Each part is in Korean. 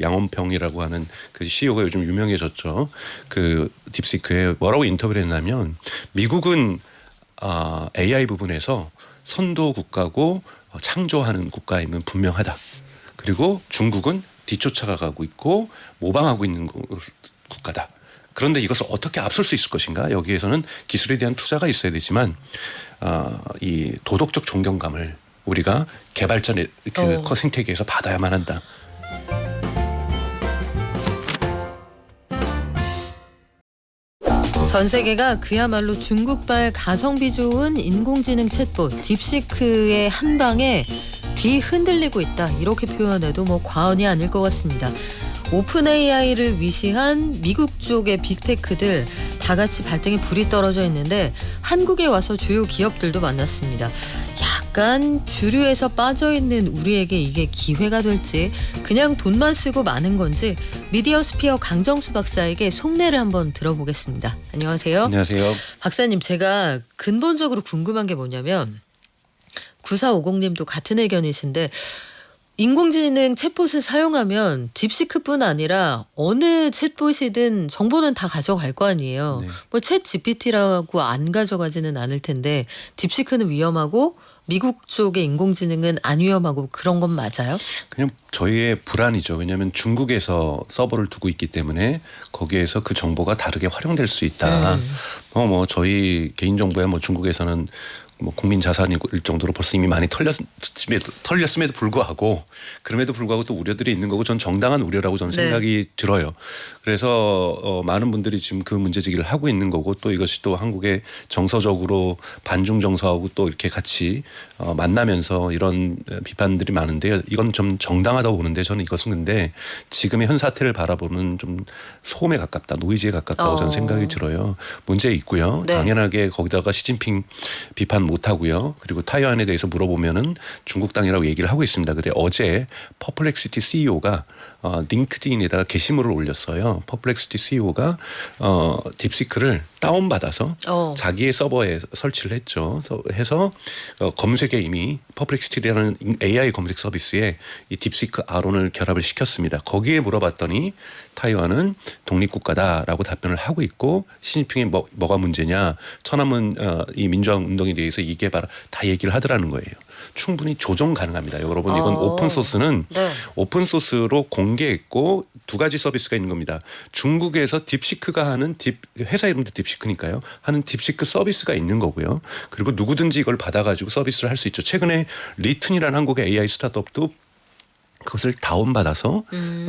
그 양원평이라고 하는 그 CEO가 요즘 유명해졌죠. 그 딥시크에 뭐라고 인터뷰를 했냐면 미국은 AI 부분에서 선도 국가고 창조하는 국가임은 분명하다. 그리고 중국은 뒤쫓아가고 있고 모방하고 있는 국가다. 그런데 이것을 어떻게 앞설 수 있을 것인가? 여기에서는 기술에 대한 투자가 있어야 되지만 이 도덕적 존경감을 우리가 개발전의 그 생태계에서 받아야만 한다. 전 세계가 그야말로 중국발 가성비 좋은 인공지능 챗봇 딥시크의 한 방에 뒤흔들리고 있다. 이렇게 표현해도 뭐 과언이 아닐 것 같습니다. 오픈 AI를 위시한 미국 쪽의 빅테크들 다 같이 발등에 불이 떨어져 있는데 한국에 와서 주요 기업들도 만났습니다. 약간 주류에서 빠져있는 우리에게 이게 기회가 될지 그냥 돈만 쓰고 마는 건지 미디어 스피어 강정수 박사에게 속내를 한번 들어보겠습니다. 안녕하세요. 안녕하세요. 박사님, 제가 근본적으로 궁금한 게 뭐냐면 9450님도 같은 의견이신데 인공지능 챗봇을 사용하면 딥시크뿐 아니라 어느 챗봇이든 정보는 다 가져갈 거 아니에요. 네. 뭐 챗 GPT라고 안 가져가지는 않을 텐데 딥시크는 위험하고 미국 쪽의 인공지능은 안 위험하고 그런 건 맞아요? 그냥 저희의 불안이죠. 왜냐하면 중국에서 서버를 두고 있기 때문에 거기에서 그 정보가 다르게 활용될 수 있다. 뭐 저희 개인 정보야 뭐 중국에서는 뭐 국민 자산일 정도로 벌써 이미 많이 털렸음에도 불구하고 그럼에도 불구하고 또 우려들이 있는 거고 전 정당한 우려라고 저는 생각이 들어요. 그래서 많은 분들이 지금 그 문제제기를 하고 있는 거고 또 이것이 또 한국의 정서적으로 반중 정서하고 또 이렇게 같이 만나면서 이런 비판들이 많은데요. 이건 좀 정당하다고 보는데 저는 이것은 근데 지금의 현 사태를 바라보는 좀 소음에 가깝다, 노이즈에 가깝다고 저는 생각이 들어요. 문제 있고요. 네. 당연하게 거기다가 시진핑 비판 못하고요. 그리고 타이완에 대해서 물어보면은 중국 땅이라고 얘기를 하고 있습니다. 근데 어제 퍼플렉시티 CEO가 링크드인에다가 게시물을 올렸어요. 퍼플렉시티 CEO가 딥시크를 다운받아서 자기의 서버에 설치를 했죠. 해서 검색에 이미 퍼플렉시티라는 AI 검색 서비스에 이 딥시크 아론을 결합을 시켰습니다. 거기에 물어봤더니 타이완은 독립국가다라고 답변을 하고 있고 시진핑이 뭐가 문제냐. 천안문 이 민주화 운동에 대해서 이게 바로 다 얘기를 하더라는 거예요. 충분히 조정 가능합니다. 여러분 이건 오픈소스는 오픈소스로 공개했고 두 가지 서비스가 있는 겁니다. 중국에서 딥시크가 하는 회사 이름도 딥시크니까요. 하는 딥시크 서비스가 있는 거고요. 그리고 누구든지 이걸 받아가지고 서비스를 할 수 있죠. 최근에 리튼이라는 한국의 AI 스타트업도 그것을 다운받아서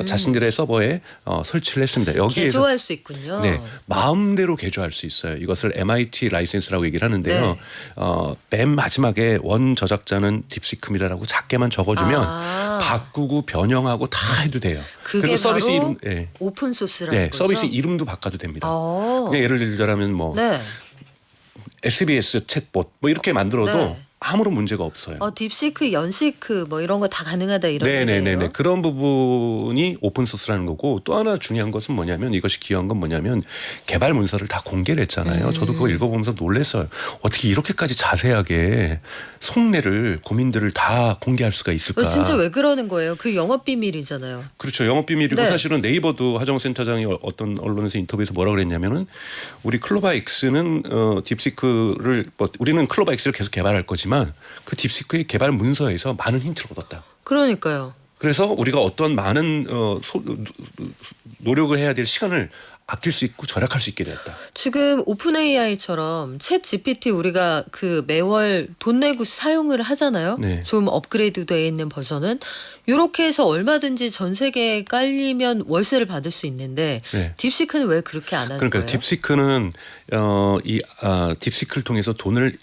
자신들의 서버에 설치를 했습니다. 여기에서 개조할 수 있군요. 네, 마음대로 개조할 수 있어요. 이것을 MIT 라이센스라고 얘기를 하는데요. 맨 마지막에 원 저작자는 딥시크미라라고 작게만 적어주면 바꾸고 변형하고 다 해도 돼요. 그게 그리고 서비스 바로 이름, 오픈소스라는 거죠? 서비스 이름도 바꿔도 됩니다. 그냥 예를 들자면 뭐 SBS 챗봇 뭐 이렇게 만들어도 아무런 문제가 없어요. 딥시크, 연시크 뭐 이런 거 다 가능하다 이런 얘기예요. 네네네. 그런 부분이 오픈소스라는 거고 또 하나 중요한 것은 뭐냐면 이것이 귀한 건 뭐냐면 개발 문서를 다 공개를 했잖아요. 저도 그거 읽어보면서 놀랐어요. 어떻게 이렇게까지 자세하게 속내를 고민들을 다 공개할 수가 있을까. 진짜 왜 그러는 거예요? 그 영업비밀이잖아요. 그렇죠. 영업비밀이고 사실은 네이버도 하정우 센터장이 어떤 언론에서 인터뷰에서 뭐라 그랬냐면은 우리 클로바엑스는 딥시크를 우리는 클로바엑스를 계속 개발할 거지만 그 딥시크의 개발 문서에서 많은 힌트를 얻었다. 그러니까요. 그래서 우리가 어떤 많은 노력을 해야 될 시간을 아낄 수 있고 절약할 수 있게 됐다. 지금 오픈 AI처럼 챗 GPT 우리가 그 매월 돈 내고 사용을 하잖아요. 좀 업그레이드 되어 있는 버전은 이렇게 해서 얼마든지 전 세계에 깔리면 월세를 받을 수 있는데 딥시크는 왜 그렇게 안 하는 거예요? 그러니까 딥시크는 딥시크를 통해서 돈을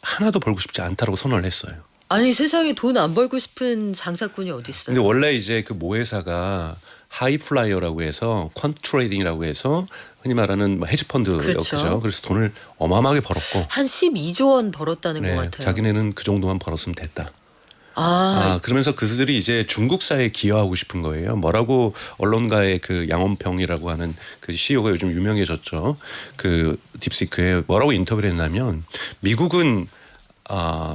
하나도 벌고 싶지 않다라고 선언을 했어요. 아니 세상에 돈 안 벌고 싶은 장사꾼이 어디 있어요? 근데 원래 이제 그 모회사가 하이플라이어라고 해서 퀀트레이딩이라고 해서 흔히 말하는 헤지펀드였죠. 그래서 돈을 어마어마하게 벌었고 한 12조 원 벌었다는 것 같아요. 자기네는 그 정도만 벌었으면 됐다. 그러면서 그들이 이제 중국사에 기여하고 싶은 거예요. 뭐라고 언론가의 그 양원평이라고 하는 그 CEO가 요즘 유명해졌죠. 그 딥시크에 뭐라고 인터뷰를 했냐면 미국은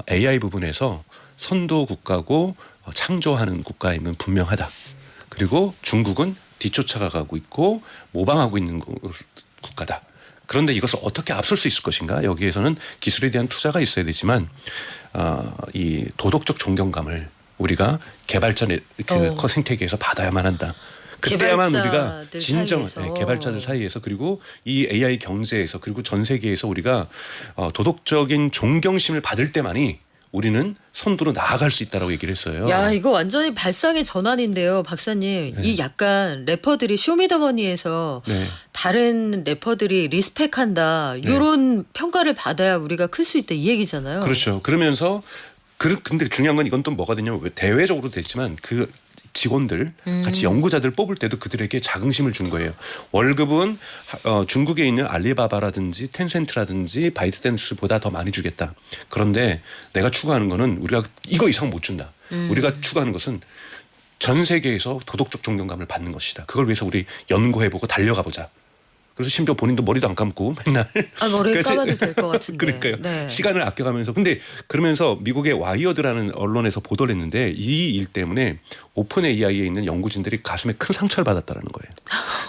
AI 부분에서 선도 국가고 창조하는 국가임은 분명하다. 그리고 중국은 뒤쫓아가고 있고 모방하고 있는 국가다. 그런데 이것을 어떻게 앞설 수 있을 것인가? 여기에서는 기술에 대한 투자가 있어야 되지만 이 도덕적 존경감을 우리가 개발자 그 생태계에서 받아야만 한다. 그때야만 우리가 진정 개발자들 사이에서 그리고 이 AI 경제에서 그리고 전 세계에서 우리가 도덕적인 존경심을 받을 때만이 우리는 선두로 나아갈 수 있다라고 얘기를 했어요. 야, 이거 완전히 발상의 전환인데요, 박사님. 네. 이 약간 래퍼들이 쇼미더머니에서 네. 다른 래퍼들이 리스펙한다 이런 평가를 받아야 우리가 클 수 있다 이 얘기잖아요. 그렇죠. 그러면서 근데 중요한 건 이건 또 뭐가 되냐면 대외적으로도 됐지만 그 직원들 같이 연구자들 뽑을 때도 그들에게 자긍심을 준 거예요. 월급은 중국에 있는 알리바바라든지 텐센트라든지 바이트댄스보다 더 많이 주겠다. 그런데 내가 추구하는 거는 우리가 이거 이상 못 준다. 우리가 추구하는 것은 전 세계에서 도덕적 존경감을 받는 것이다. 그걸 위해서 우리 연구해보고 달려가 보자. 그래서 심지어 본인도 머리도 안 감고 맨날 머리 감아도 될 것 같은데. 그러니까요. 네. 시간을 아껴가면서 근데 그러면서 미국의 와이어드라는 언론에서 보도를 했는데 이 일 때문에 오픈 AI에 있는 연구진들이 가슴에 큰 상처를 받았다는 거예요.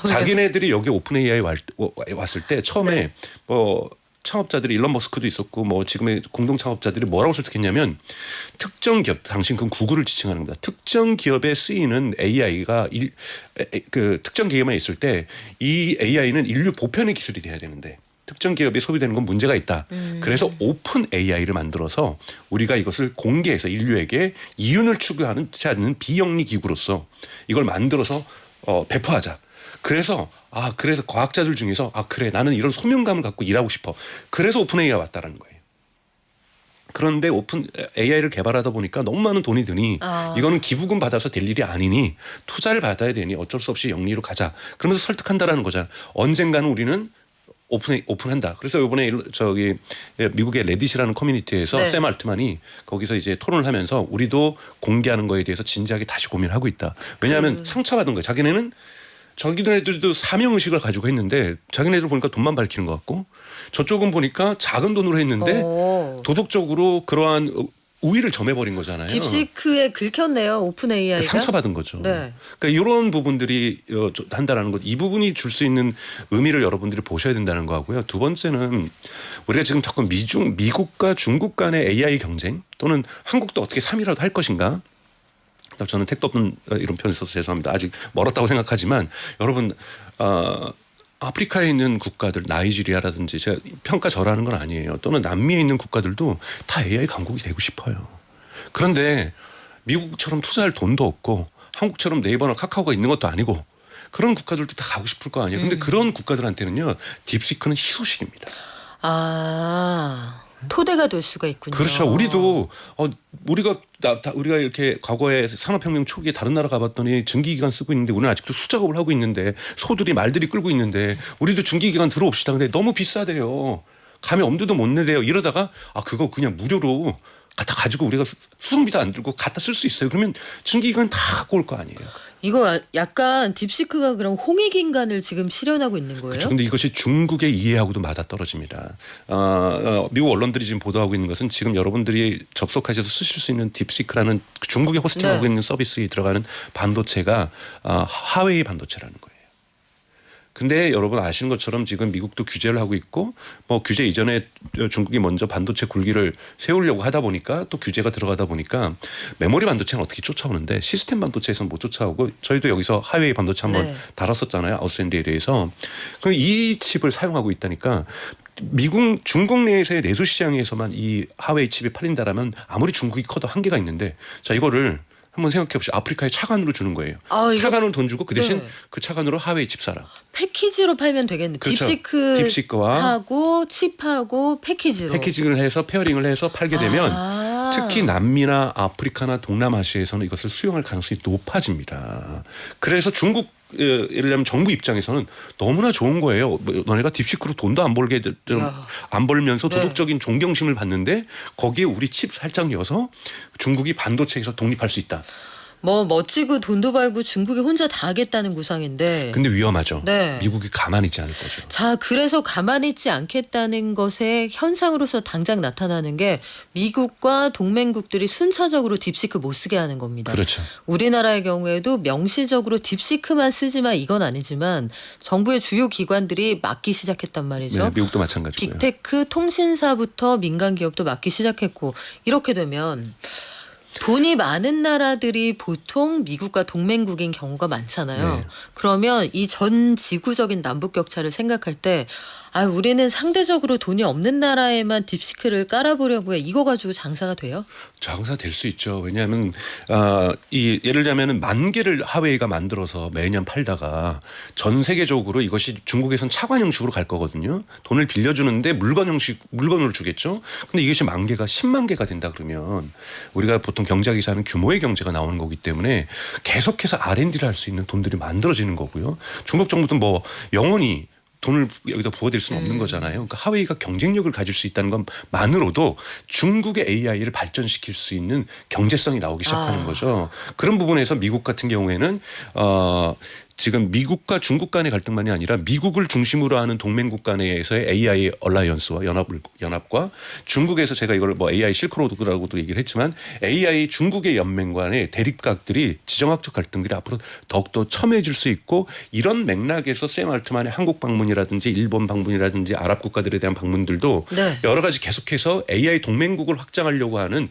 자기네들이 여기 오픈 AI 왔을 때 처음에 뭐 창업자들이 일론 머스크도 있었고 뭐 지금의 공동 창업자들이 뭐라고 설득했냐면 특정 기업 당신 그건 구글을 지칭하는 겁니다. 특정 기업에 쓰이는 AI가 그 특정 기업에 있을 때 이 AI는 인류 보편의 기술이 돼야 되는데 특정 기업에 소비되는 건 문제가 있다. 그래서 오픈 AI를 만들어서 우리가 이것을 공개해서 인류에게 이윤을 추구하는 않는 비영리 기구로서 이걸 만들어서 배포하자. 그래서 그래서 과학자들 중에서 그래 나는 이런 소명감을 갖고 일하고 싶어. 그래서 오픈 AI가 왔다라는 거예요. 그런데 오픈 AI를 개발하다 보니까 너무 많은 돈이 드니 이거는 기부금 받아서 될 일이 아니니 투자를 받아야 되니 어쩔 수 없이 영리로 가자. 그러면서 설득한다라는 거잖아. 언젠가는 우리는 오픈한다. 그래서 이번에 저기 미국의 레딧이라는 커뮤니티에서 네. 샘 알트만이 거기서 이제 토론을 하면서 우리도 공개하는 거에 대해서 진지하게 다시 고민을 하고 있다. 왜냐하면 상처받은 거예요. 자기네들도 사명 의식을 가지고 했는데 자기네들 보니까 돈만 밝히는 것 같고 저쪽은 보니까 작은 돈으로 했는데 도덕적으로 그러한 우위를 점해버린 거잖아요. 딥시크에 긁혔네요. 오픈 AI가. 상처받은 거죠. 네. 그러니까 이런 부분들이 한다라는 것, 이 부분이 줄 수 있는 의미를 여러분들이 보셔야 된다는 거고요. 두 번째는 우리가 지금 자꾸 미국과 중국 간의 AI 경쟁 또는 한국도 어떻게 3위라도 할 것인가? 저는 택도 없는 이런 표현을 써서 죄송합니다. 아직 멀었다고 생각하지만 여러분 아프리카에 있는 국가들 나이지리아라든지 제가 평가절하는 건 아니에요. 또는 남미에 있는 국가들도 다 AI 강국이 되고 싶어요. 그런데 미국처럼 투자할 돈도 없고 한국처럼 네이버나 카카오가 있는 것도 아니고 그런 국가들도 다 가고 싶을 거 아니에요. 근데 그런 국가들한테는요. 딥시크는 희소식입니다. 토대가 될 수가 있군요. 그렇죠. 우리도 우리가 이렇게 과거에 산업혁명 초기에 다른 나라 가봤더니 증기기관 쓰고 있는데 우리는 아직도 수작업을 하고 있는데 소들이 말들이 끌고 있는데 우리도 증기기관 들어옵시다. 근데 너무 비싸대요. 가면 엄두도 못 내대요. 이러다가 그거 그냥 무료로 갖다 가지고 우리가 수송비도 안 들고 갖다 쓸 수 있어요. 그러면 증기기관 다 갖고 올 거 아니에요. 이거 약간 딥시크가 그럼 홍익인간을 지금 실현하고 있는 거예요? 그렇죠. 근데 이것이 중국의 이해하고도 맞아떨어집니다. 미국 언론들이 지금 보도하고 있는 것은 지금 여러분들이 접속하셔서 쓰실 수 있는 딥시크라는 중국에 호스팅하고 있는 서비스에 들어가는 반도체가 하웨이 반도체라는 거예요. 근데 여러분 아시는 것처럼 지금 미국도 규제를 하고 있고 뭐 규제 이전에 중국이 먼저 반도체 굴기를 세우려고 하다 보니까 또 규제가 들어가다 보니까 메모리 반도체는 어떻게 쫓아오는데 시스템 반도체에서는 못 쫓아오고 저희도 여기서 하웨이 반도체 한번 다뤘었잖아요. 아웃샌드에 대해서. 이 칩을 사용하고 있다니까 중국 내에서의 내수 시장에서만 이 하웨이 칩이 팔린다라면 아무리 중국이 커도 한계가 있는데 자 이거를 한번 생각해 보시죠. 아프리카에 차관으로 주는 거예요. 차관으로 돈 주고 그 대신 그 차관으로 하웨이 칩 사라. 패키지로 팔면 되겠네. 그렇죠. 딥시크와 하고 칩하고 패키징을 해서 페어링을 해서 팔게 되면 특히 남미나 아프리카나 동남아시아에서는 이것을 수용할 가능성이 높아집니다. 그래서 중국 예를 들면 정부 입장에서는 너무나 좋은 거예요. 너네가 딥시크로 돈도 안 벌게 안 벌면서 도덕적인 존경심을 받는데 거기에 우리 칩 살짝 넣어서 중국이 반도체에서 독립할 수 있다. 뭐 멋지고 돈도 벌고 중국이 혼자 다 하겠다는 구상인데. 근데 위험하죠. 네. 미국이 가만히 있지 않을 거죠. 자, 그래서 가만히 있지 않겠다는 것의 현상으로서 당장 나타나는 게 미국과 동맹국들이 순차적으로 딥시크 못 쓰게 하는 겁니다. 그렇죠. 우리나라의 경우에도 명시적으로 딥시크만 쓰지만 이건 아니지만 정부의 주요 기관들이 막기 시작했단 말이죠. 네, 미국도 마찬가지고요. 빅테크, 통신사부터 민간 기업도 막기 시작했고 이렇게 되면 돈이 많은 나라들이 보통 미국과 동맹국인 경우가 많잖아요. 네. 그러면 이 전 지구적인 남북 격차를 생각할 때 우리는 상대적으로 돈이 없는 나라에만 딥시크를 깔아보려고 해. 이거 가지고 장사가 돼요? 장사 될 수 있죠. 왜냐하면 예를 들자면은 10,000개를 하웨이가 만들어서 매년 팔다가 전 세계적으로 이것이 중국에선 차관 형식으로 갈 거거든요. 돈을 빌려주는데 물건으로 주겠죠. 근데 이것이 10,000개가 10만 개가 된다 그러면 우리가 보통 경제학에서 하는 규모의 경제가 나오는 거기 때문에 계속해서 R&D를 할 수 있는 돈들이 만들어지는 거고요. 중국 정부도 뭐 영원히 돈을 여기다 부어댈 수는 없는 거잖아요. 그러니까 하웨이가 경쟁력을 가질 수 있다는 것만으로도 중국의 AI를 발전시킬 수 있는 경제성이 나오기 시작하는 거죠. 그런 부분에서 미국 같은 경우에는 지금 미국과 중국 간의 갈등만이 아니라 미국을 중심으로 하는 동맹국 간에서의 AI 얼라이언스와 연합과 중국에서 제가 이걸 뭐 AI 실크로드라고도 얘기를 했지만 AI 중국의 연맹 간의 대립각들이 지정학적 갈등들이 앞으로 더욱더 첨예해질 수 있고 이런 맥락에서 샘 알트만의 한국 방문이라든지 일본 방문이라든지 아랍 국가들에 대한 방문들도 네. 여러 가지 계속해서 AI 동맹국을 확장하려고 하는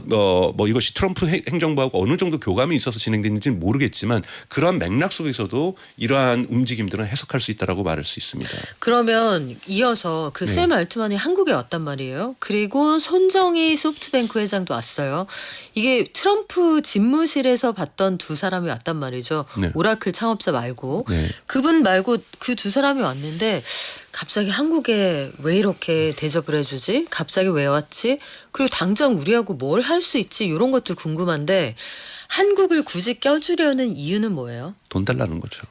뭐 이것이 트럼프 행정부하고 어느 정도 교감이 있어서 진행됐는지는 모르겠지만 그러한 맥락 속에서도 이러한 움직임들은 해석할 수 있다라고 말할 수 있습니다. 그러면 이어서 그 네. 샘 알트만이 한국에 왔단 말이에요. 그리고 손정희 소프트뱅크 회장도 왔어요. 이게 트럼프 집무실에서 봤던 두 사람이 왔단 말이죠. 네. 오라클 창업자 말고. 네. 그분 말고 그 두 사람이 왔는데 갑자기 한국에 왜 이렇게 대접을 해주지? 갑자기 왜 왔지? 그리고 당장 우리하고 뭘 할 수 있지? 이런 것도 궁금한데 한국을 굳이 껴주려는 이유는 뭐예요? 돈 달라는 거죠.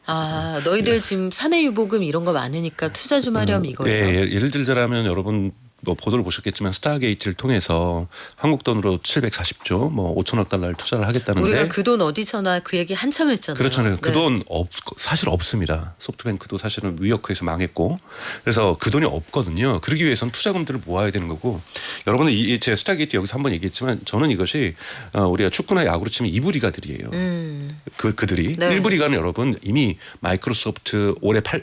너희들 지금 사내유보금 이런 거 많으니까 투자 좀 하렴 이거예요. 예를 들자면 여러분 뭐 보도를 보셨겠지만 스타게이트를 통해서 한국 돈으로 740조 뭐 5천억 달러를 투자를 하겠다는데 우리가 그 돈 어디서나 그 얘기 한참 했잖아요. 그렇잖아요. 네. 그 돈 사실 없습니다. 소프트뱅크도 사실은 위워크에서 망했고 그래서 그 돈이 없거든요. 그러기 위해서는 투자금들을 모아야 되는 거고 여러분은 제 스타게이트 여기서 한번 얘기했지만 저는 이것이 우리가 축구나 야구로 치면 2부 리가들이에요. 그들이 네. 1부 리가는 여러분 이미 마이크로소프트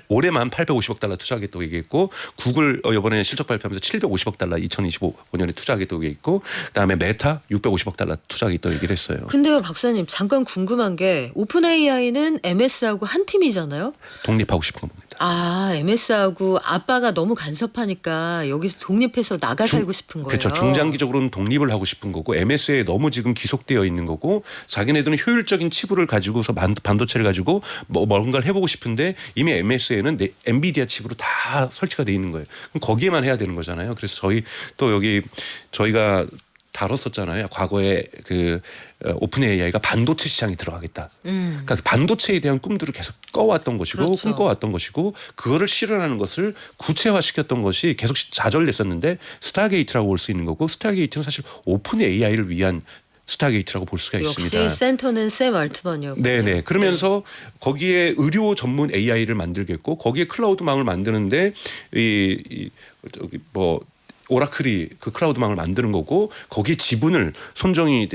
올해만 850억 달러 투자하겠다고 얘기했고 구글 이번에 실적 발표하면서 750억 달러 2025년에 투자하겠다고 얘기했고 그다음에 메타 650억 달러 투자하겠다고 얘기를 했어요. 근데요 박사님 잠깐 궁금한 게 오픈 AI는 MS하고 한 팀이잖아요. 독립하고 싶은 겁니다. MS하고 아빠가 너무 간섭하니까 여기서 독립해서 나가 살고 싶은 거예요. 그렇죠. 중장기적으로는 독립을 하고 싶은 거고 MS에 너무 지금 기속되어 있는 거고 자기네들은 효율적인 칩을 가지고서 반도체를 가지고 뭔가를 해보고 싶은데 이미 MS에는 엔비디아 칩으로 다 설치가 돼 있는 거예요. 그럼 거기에만 해야 되는 거잖아요. 그래서 저희가 다뤘었잖아요. 과거에 그 오픈 AI가 반도체 시장에 들어가겠다. 그러니까 반도체에 대한 꿈들을 계속 꿔왔던 것이고 그렇죠. 꿈꿔왔던 것이고 그거를 실현하는 것을 구체화시켰던 것이 계속 좌절됐었는데 스타게이트라고 볼 수 있는 거고 스타게이트는 사실 오픈 AI를 위한 스타게이트라고 볼 수가 있습니다. 역시 센터는 샘 알트만이었군요. 네네. 그러면서 거기에 의료 전문 AI를 만들겠고 거기에 클라우드망을 만드는데 오라클이 그 클라우드망을 만드는 거고 거기에 지분을 손정희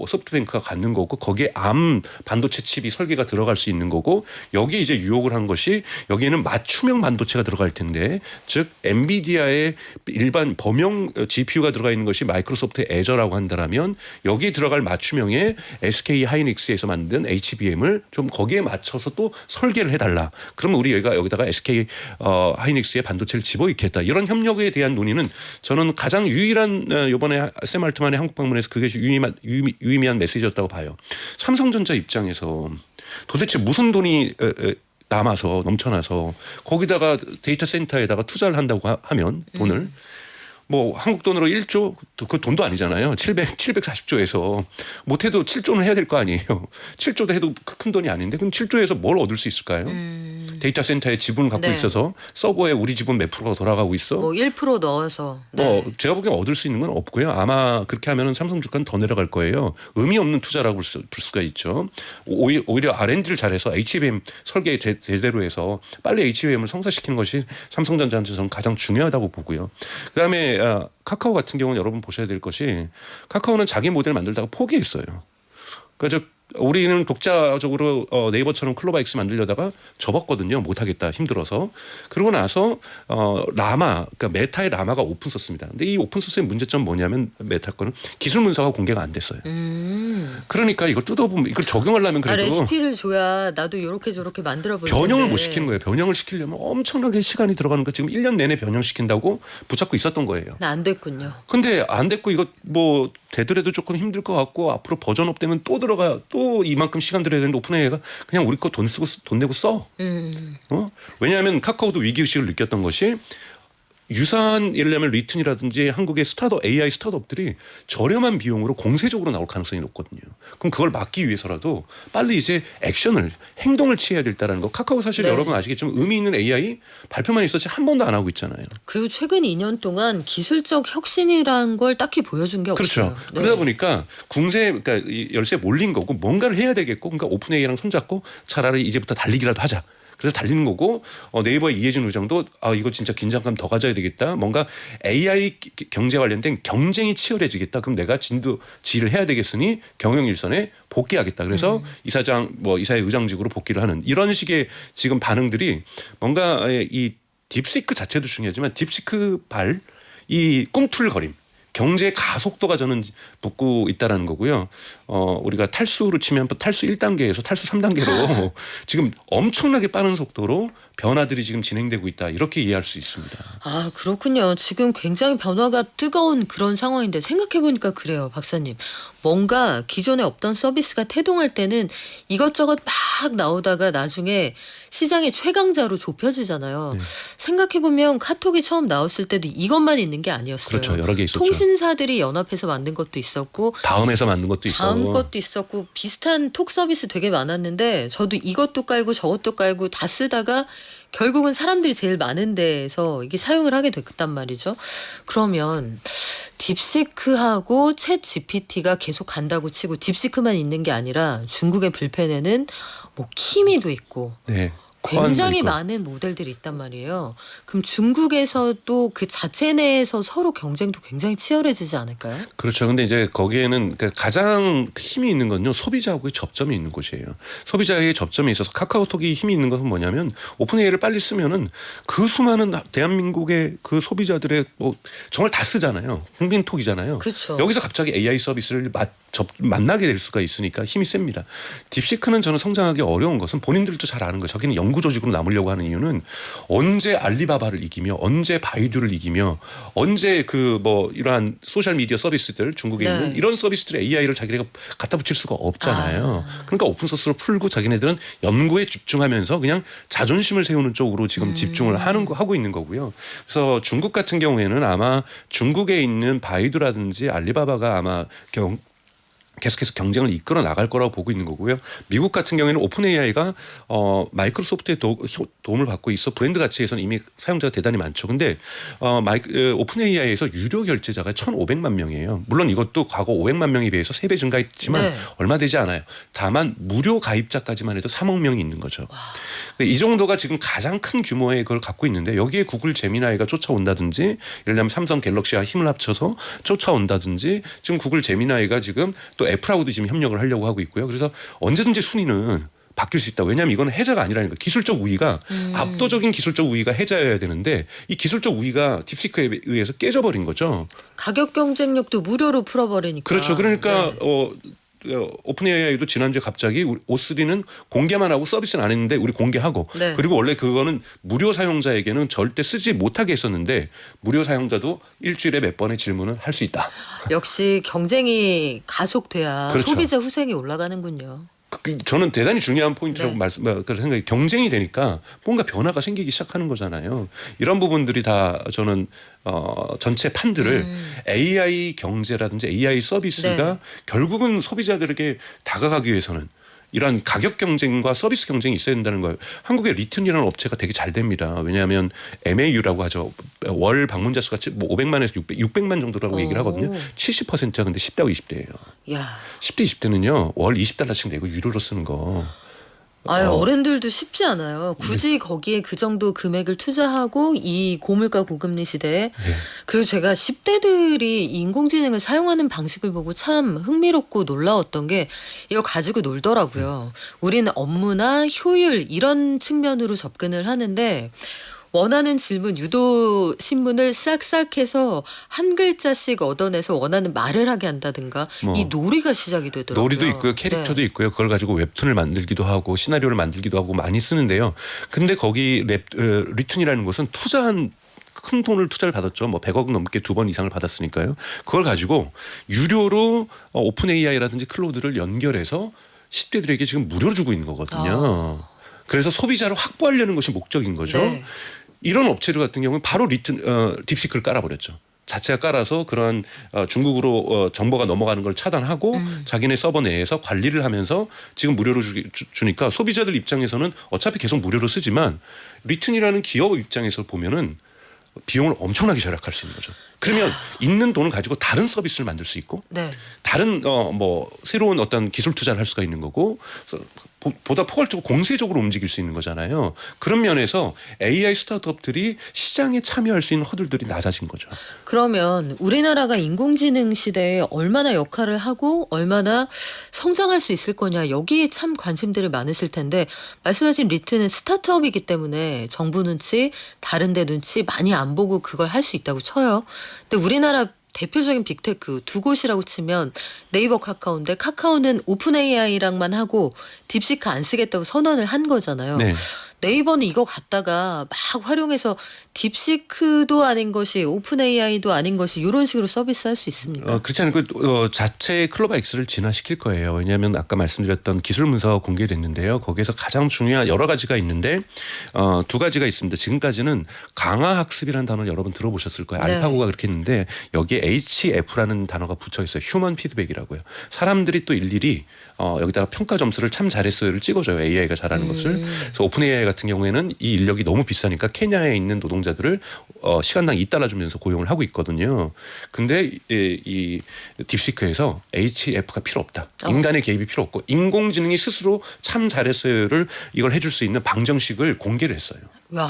소프트뱅크가 갖는 거고 거기에 암 반도체 칩이 설계가 들어갈 수 있는 거고 여기에 이제 유혹을 한 것이 여기에는 맞춤형 반도체가 들어갈 텐데 즉 엔비디아의 일반 범용 GPU가 들어가 있는 것이 마이크로소프트 애저라고 한다면 여기에 들어갈 맞춤형의 SK 하이닉스에서 만든 HBM을 좀 거기에 맞춰서 또 설계를 해달라. 그러면 우리 여기다가 SK 하이닉스의 반도체를 집어넣겠다. 이런 협력에 대한 논의는 저는 가장 유일한 이번에 샘 알트만의 한국 방문에서 그게 유의미한 메시지였다고 봐요. 삼성전자 입장에서 도대체 무슨 돈이 넘쳐나서 거기다가 데이터 센터에다가 투자를 한다고 하면 돈을 뭐 한국 돈으로 1조 그 돈도 아니잖아요. 740조에서 못해도 7조는 해야 될 거 아니에요. 7조도 해도 큰 돈이 아닌데 그럼 7조에서 뭘 얻을 수 있을까요? 데이터 센터에 지분을 갖고 네. 있어서 서버에 우리 지분 몇 프로가 돌아가고 있어. 뭐 1% 넣어서. 네. 제가 보기엔 얻을 수 있는 건 없고요. 아마 그렇게 하면은 삼성 주가는 더 내려갈 거예요. 의미 없는 투자라고 볼 수가 있죠. 오히려 R&D를 잘해서 HBM 설계 제대로 해서 빨리 HBM을 성사시키는 것이 삼성전자한테 저는 가장 중요하다고 보고요. 그다음에 카카오 같은 경우는 여러분 보셔야 될 것이 카카오는 자기 모델 만들다가 포기했어요. 그래서 우리는 독자적으로 네이버처럼 클로바엑스 만들려다가 접었거든요. 못하겠다 힘들어서. 그러고 나서 라마 그러니까 메타의 라마가 오픈 소스입니다. 근데 이 오픈 소스의 문제점 뭐냐면 메타 거는 기술 문서가 공개가 안 됐어요. 그러니까 이걸 뜯어보면 이걸 적용하려면 그래도 레시피를 줘야 나도 이렇게 저렇게 만들어 볼 변형을 텐데. 못 시키는 거예요. 변형을 시키려면 엄청나게 시간이 들어가는 거 지금 1년 내내 변형시킨다고 붙잡고 있었던 거예요. 안 됐군요. 근데 안 됐고 이거 뭐 되더라도 조금 힘들 것 같고 앞으로 버전업 되면 또 들어가 또 이만큼 시간 들여야 되는데 오픈AI가 그냥 우리 거 돈 내고 써. 왜냐하면 카카오도 위기의식을 느꼈던 것이 유사한 예를 들면 리튼이라든지 한국의 AI 스타트업들이 저렴한 비용으로 공세적으로 나올 가능성이 높거든요. 그럼 그걸 막기 위해서라도 빨리 이제 행동을 취해야 된다는 거. 카카오 사실 네. 여러분 아시겠지만 의미 있는 AI 발표만 있었지 한 번도 안 하고 있잖아요. 그리고 최근 2년 동안 기술적 혁신이란 걸 딱히 보여준 게 그렇죠. 없어요. 네. 그러다 보니까 그러니까 이 열쇠에 몰린 거고 뭔가를 해야 되겠고 그러니까 오픈AI랑 손잡고 차라리 이제부터 달리기라도 하자. 그래서 달리는 거고 네이버의 이해진 의장도 이거 진짜 긴장감 더 가져야 되겠다. 뭔가 AI 경제 관련된 경쟁이 치열해지겠다. 그럼 내가 지휘를 해야 되겠으니 경영일선에 복귀하겠다. 그래서 이사장 이사의 의장직으로 복귀를 하는 이런 식의 지금 반응들이 뭔가 이 딥시크 자체도 중요하지만 딥시크 이 꿈틀거림. 경제의 가속도가 저는 붙고 있다라는 거고요. 우리가 탈수로 치면 탈수 1단계에서 탈수 3단계로 지금 엄청나게 빠른 속도로 변화들이 지금 진행되고 있다. 이렇게 이해할 수 있습니다. 아, 그렇군요. 지금 굉장히 변화가 뜨거운 그런 상황인데 생각해보니까 그래요, 박사님. 뭔가 기존에 없던 서비스가 태동할 때는 이것저것 막 나오다가 나중에 시장의 최강자로 좁혀지잖아요. 네. 생각해보면 카톡이 처음 나왔을 때도 이것만 있는 게 아니었어요. 그렇죠. 여러 개 있었죠. 통신사들이 연합해서 만든 것도 있었고 다음에서 만든 것도 있어. 다음 것도 있었고 비슷한 톡 서비스 되게 많았는데 저도 이것도 깔고 저것도 깔고 다 쓰다가 결국은 사람들이 제일 많은 데에서 이게 사용을 하게 됐단 말이죠. 그러면 딥시크하고 챗 GPT가 계속 간다고 치고 딥시크만 있는 게 아니라 중국의 불펜에는 뭐 키미도 있고 네. 굉장히 있고. 많은 모델들이 있단 말이에요. 그럼 중국에서도 그 자체 내에서 서로 경쟁도 굉장히 치열해지지 않을까요? 그렇죠. 근데 이제 거기에는 가장 힘이 있는 건요. 소비자하고의 접점이 있는 곳이에요. 소비자의 접점에 있어서 카카오톡이 힘이 있는 것은 뭐냐면 오픈AI를 빨리 쓰면은 그 수많은 대한민국의 그 소비자들의 정말 다 쓰잖아요. 국민톡이잖아요. 그렇죠. 여기서 갑자기 AI 서비스를 만나게 될 수가 있으니까 힘이 셉니다. 딥시크는 저는 성장하기 어려운 것은 본인들도 잘 아는 거예요. 저기는 연구 조직으로 남으려고 하는 이유는 언제 알리바바를 이기며 언제 바이두를 이기며 언제 이러한 소셜 미디어 서비스들 중국에 네. 있는 이런 서비스들의 AI를 자기네가 갖다 붙일 수가 없잖아요. 그러니까 오픈소스로 풀고 자기네들은 연구에 집중하면서 그냥 자존심을 세우는 쪽으로 지금 집중을 하고 있는 거고요. 그래서 중국 같은 경우에는 아마 중국에 있는 바이두라든지 알리바바가 아마 계속해서 경쟁을 이끌어 나갈 거라고 보고 있는 거고요. 미국 같은 경우에는 오픈AI가 마이크로소프트의 도움을 받고 있어 브랜드 가치에서는 이미 사용자가 대단히 많죠. 근데 오픈AI에서 유료 결제자가 1,500만 명이에요. 물론 이것도 과거 500만 명에 비해서 3배 증가했지만 네. 얼마 얼마 되지 않아요. 다만 무료 가입자까지만 해도 3억 명이 있는 거죠. 이 정도가 지금 가장 큰 규모의 그걸 갖고 있는데 여기에 구글 제미나이가 쫓아온다든지 예를 들면 삼성 갤럭시와 힘을 합쳐서 쫓아온다든지 지금 구글 제미나이가 지금 또 애플하고도 지금 협력을 하려고 하고 있고요. 그래서 언제든지 순위는 바뀔 수 있다. 왜냐하면 이거는 해자가 아니라는 거예요. 기술적 우위가 압도적인 기술적 우위가 해자여야 되는데 이 기술적 우위가 딥시크에 의해서 깨져버린 거죠. 가격 경쟁력도 무료로 풀어버리니까. 그렇죠. 그러니까 네. 오픈AI도 지난주에 갑자기 O3는 공개만 하고 서비스는 안 했는데 우리 공개하고 네. 그리고 원래 그거는 무료 사용자에게는 절대 쓰지 못하게 했었는데 무료 사용자도 일주일에 몇 번의 질문을 할 수 있다. 역시 경쟁이 가속돼야 그렇죠. 소비자 후생이 올라가는군요. 저는 대단히 중요한 포인트라고 네. 그런 생각이 경쟁이 되니까 뭔가 변화가 생기기 시작하는 거잖아요. 이런 부분들이 다 저는 전체 판들을 AI 경제라든지 AI 서비스가 네. 결국은 소비자들에게 다가가기 위해서는 이런 가격 경쟁과 서비스 경쟁이 있어야 된다는 거예요. 한국의 리튼이라는 업체가 되게 잘 됩니다. 왜냐하면 MAU라고 하죠. 월 방문자 수가 뭐 500만에서 600만 정도라고 얘기를 하거든요. 70%가 근데 10대하고 20대예요. 야. 10대 20대는요. 월 20달러씩 내고 유료로 쓰는 거. 아유, 어른들도 쉽지 않아요. 굳이 거기에 그 정도 금액을 투자하고 이 고물가 고금리 시대에. 네. 그리고 제가 10대들이 인공지능을 사용하는 방식을 보고 참 흥미롭고 놀라웠던 게 이거 가지고 놀더라고요. 우리는 업무나 효율 이런 측면으로 접근을 하는데 원하는 질문 유도 신문을 싹싹 해서 한 글자씩 얻어내서 원하는 말을 하게 한다든가 뭐 이 놀이가 시작이 되더라고요. 놀이도 있고요. 캐릭터도 네. 있고요. 그걸 가지고 웹툰을 만들기도 하고 시나리오를 만들기도 하고 많이 쓰는데요. 근데 거기 리툰이라는 것은 투자한 큰 돈을 투자를 받았죠. 뭐 100억 넘게 2번 이상을 받았으니까요. 그걸 가지고 유료로 오픈 AI라든지 클로드를 연결해서 10대들에게 지금 무료로 주고 있는 거거든요. 그래서 소비자를 확보하려는 것이 목적인 거죠. 네. 이런 업체들 같은 경우는 바로 딥시크를 깔아버렸죠. 자체가 깔아서 그러한 중국으로 정보가 넘어가는 걸 차단하고 자기네 서버 내에서 관리를 하면서 지금 무료로 주니까 소비자들 입장에서는 어차피 계속 무료로 쓰지만 리튼이라는 기업 입장에서 보면은 비용을 엄청나게 절약할 수 있는 거죠. 그러면 있는 돈을 가지고 다른 서비스를 만들 수 있고 네. 다른 뭐 새로운 어떤 기술 투자를 할 수가 있는 거고 보다 포괄적으로 공세적으로 움직일 수 있는 거잖아요. 그런 면에서 AI 스타트업들이 시장에 참여할 수 있는 허들들이 낮아진 거죠. 그러면 우리나라가 인공지능 시대에 얼마나 역할을 하고 얼마나 성장할 수 있을 거냐 여기에 참 관심들이 많으실 텐데 말씀하신 리트는 스타트업이기 때문에 정부 눈치 다른 데 눈치 많이 안 보고 그걸 할 수 있다고 쳐요. 근데 우리나라 대표적인 빅테크 두 곳이라고 치면 네이버 카카오인데 카카오는 오픈 AI랑만 하고 딥시크 안 쓰겠다고 선언을 한 거잖아요. 네. 네이버는 이거 갖다가 막 활용해서 딥시크도 아닌 것이 오픈 AI도 아닌 것이 이런 식으로 서비스할 수 있습니까? 그렇지 않고 자체 클로바 X를 진화시킬 거예요. 왜냐하면 아까 말씀드렸던 기술 문서가 공개됐는데요. 거기에서 가장 중요한 여러 가지가 있는데 두 가지가 있습니다. 지금까지는 강화 학습이라는 단어를 여러분 들어보셨을 거예요. 네. 알파고가 그렇게 했는데 여기에 HF라는 단어가 붙여 있어요. 휴먼 피드백이라고요. 사람들이 또 일일이 여기다가 평가 점수를 참 잘했어요를 찍어줘요. AI가 잘하는 것을. 그래서 오픈 AI 같은 경우에는 이 인력이 너무 비싸니까 케냐에 있는 노동자들을 시간당 $2 주면서 고용을 하고 있거든요. 근데 이 딥시크에서 HF가 필요 없다. 인간의 개입이 필요 없고 인공지능이 스스로 참 잘했어요를 이걸 해줄 수 있는 방정식을 공개를 했어요. 와.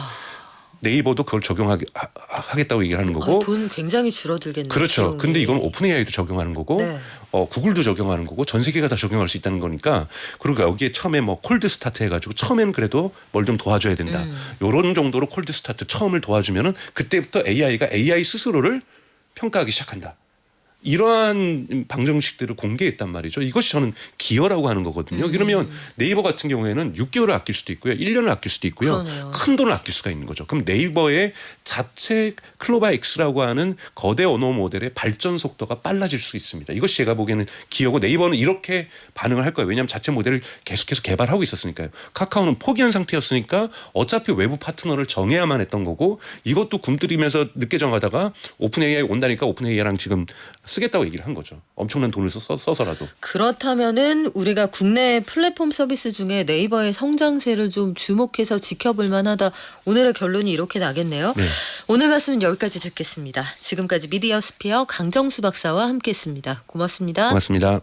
네이버도 그걸 적용하겠다고 얘기를 하는 거고. 돈 굉장히 줄어들겠네요. 그렇죠. 비용이. 근데 이건 오픈 AI도 적용하는 거고 네. 구글도 적용하는 거고 전 세계가 다 적용할 수 있다는 거니까 그리고 여기에 처음에 뭐 콜드 스타트 해가지고 처음에는 그래도 뭘 좀 도와줘야 된다. 요런 정도로 콜드 스타트 처음을 도와주면은 그때부터 AI가 AI 스스로를 평가하기 시작한다. 이러한 방정식들을 공개했단 말이죠. 이것이 저는 기여라고 하는 거거든요. 그러면 네이버 같은 경우에는 6개월을 아낄 수도 있고요. 1년을 아낄 수도 있고요. 그러네요. 큰 돈을 아낄 수가 있는 거죠. 그럼 네이버의 자체 클로바 X라고 하는 거대 언어 모델의 발전 속도가 빨라질 수 있습니다. 이것이 제가 보기에는 기여고 네이버는 이렇게 반응을 할 거예요. 왜냐하면 자체 모델을 계속해서 개발하고 있었으니까요. 카카오는 포기한 상태였으니까 어차피 외부 파트너를 정해야만 했던 거고 이것도 굶뜨리면서 늦게 정하다가 오픈 AI 온다니까 오픈 AI랑 지금 쓰겠다고 얘기를 한 거죠. 엄청난 돈을 써서라도. 그렇다면은 우리가 국내 플랫폼 서비스 중에 네이버의 성장세를 좀 주목해서 지켜볼 만하다. 오늘의 결론이 이렇게 나겠네요. 네. 오늘 말씀은 여기까지 듣겠습니다. 지금까지 미디어 스피어 강정수 박사와 함께했습니다. 고맙습니다. 고맙습니다.